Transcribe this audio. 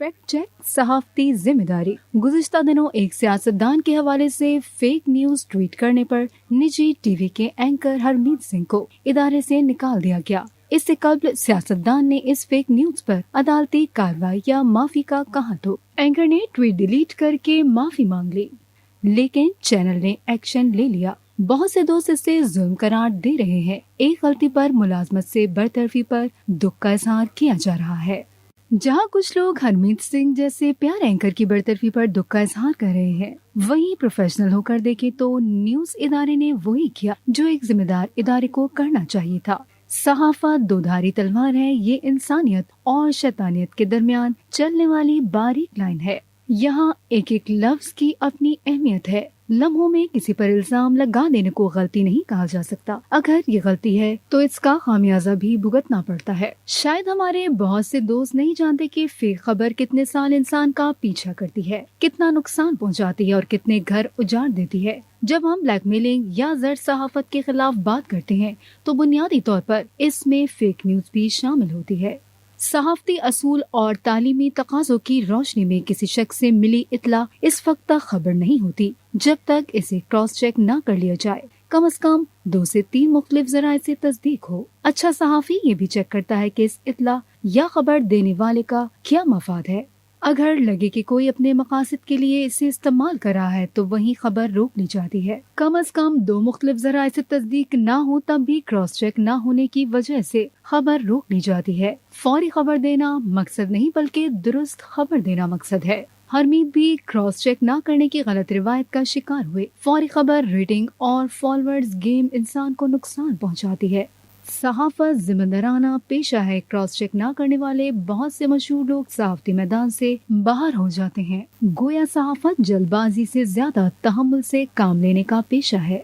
Fact check सहाफती जिम्मेदारी। गुज़िश्ता दिनों एक सियासतदान के हवाले से फेक न्यूज ट्वीट करने पर निजी टीवी के एंकर हरमीत सिंह को इदारे से निकाल दिया गया। इससे कबल सियासतदान ने इस फेक न्यूज पर अदालती कार्रवाई या माफी का कहा तो एंकर ने ट्वीट डिलीट करके माफी मांग ली, लेकिन चैनल ने एक्शन ले लिया। बहुत से दोस्त इसे जुल्म करार दे रहे हैं। एक गलती पर मुलाजमत से बरतरफी पर दुख का इजहार किया जा रहा है। जहां कुछ लोग हरमीत सिंह जैसे प्यारे एंकर की बरतरफी पर दुख का इजहार कर रहे हैं, वहीं प्रोफेशनल होकर देखे तो न्यूज इदारे ने वही किया जो एक जिम्मेदार इदारे को करना चाहिए था। सहाफत दोधारी तलवार है, ये इंसानियत और शैतानियत के दरमियान चलने वाली बारीक लाइन है। यहाँ एक एक लफ्ज की अपनी अहमियत है। लम्हों में किसी पर इल्जाम लगा देने को गलती नहीं कहा जा सकता। अगर ये गलती है तो इसका खामियाजा भी भुगतना पड़ता है। शायद हमारे बहुत से दोस्त नहीं जानते कि फेक खबर कितने साल इंसान का पीछा करती है, कितना नुकसान पहुंचाती है और कितने घर उजाड़ देती है। जब हम ब्लैकमेलिंग या जर सहाफत के खिलाफ बात करते हैं तो बुनियादी तौर पर इसमें फेक न्यूज भी शामिल होती है। सहाफती असूल और तालीमी तकाज़ों की रोशनी में किसी शख्स से मिली इत्तला इस वक्त तक खबर नहीं होती जब तक इसे क्रॉस चेक न कर लिया जाए। कम से कम 2 से 3 मुख्तलिफ ज़राए से तस्दीक हो। अच्छा सहाफी ये भी चेक करता है कि इस इत्तला या खबर देने वाले का क्या मफाद है। अगर लगे कि कोई अपने मकासद के लिए इसे इस्तेमाल कर रहा है तो वही खबर रोक ली जाती है। कम से कम 2 मुख्तलिफ ज़राए से तस्दीक न हो तब भी क्रॉस चेक न होने की वजह से खबर रोक ली जाती है। फौरी खबर देना मकसद नहीं बल्कि दुरुस्त खबर देना मकसद है। हरमीत भी क्रॉस चेक न करने की गलत रिवायत का शिकार हुए। फौरी खबर रेटिंग और फॉलोअर्स गेम इंसान को नुकसान पहुंचाती है। सहाफत जिम्मेदाराना पेशा है। क्रॉस चेक न करने वाले बहुत से मशहूर लोग सहाफती मैदान से बाहर हो जाते हैं। गोया सहाफत जल्दबाजी से ज्यादा तहम्मुल से काम लेने का पेशा है।